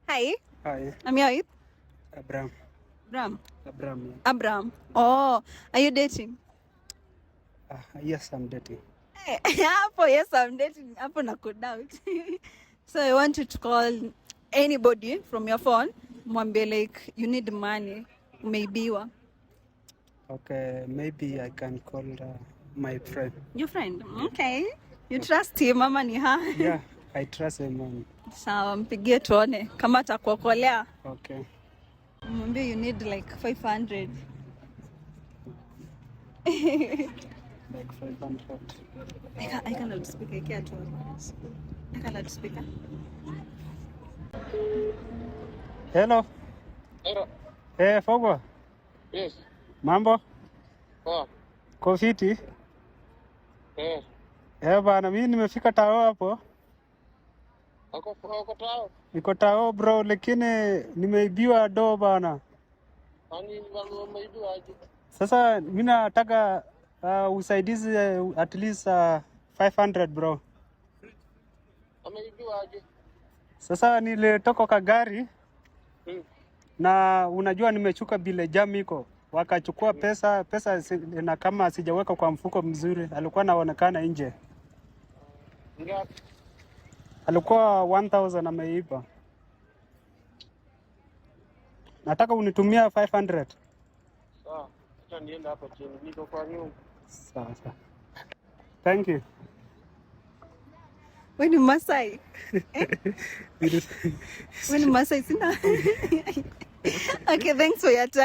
Hi. Hi. I'm here with Abraham. Bram. Abraham. Yeah. Abraham. Oh, are you dating? Yes, I'm dating. Hey, Hapo, yes, I'm dating. Hapo nakudoubt. So I want you to call anybody from your phone. Mwambie like you need money. Umeibiwa. Okay, maybe I can call my friend. Your friend. Okay. You trust him mama ni ha? Yeah, I trust him. Sawa, mpigie tuone kama atakuokolea. Okay. Mwambie you need like 500. Like 500. I cannot speak. I can't talk. I cannot speak. Hello. Hello. Fogwa. Yes. Mambo? Poa. Kofiti? Bana, mimi nimefika tao hapo. Uko tao? Niko tao bro, lakini nimeibiwa do bana. Ani umeibiwa aje? Sasa mimi nataka usaidizi at least 500 bro. Umeibiwa aje? Sasa nilitoka kwa gari na unajua nimechuka bile jamiko, wakachukua pesa na kama sijaweka kwa mfuko mzuri, alikuwa anaonekana nje. Ngapi? Alikuwa 1000 ameiba. Nataka unitumia 500. Sawa. Acha nienda hapo chini. Niko kwa nyumba. Sawa. Thank you. Wewe ni Masai. Wewe ni Masai sina. Okay, thanks for your time.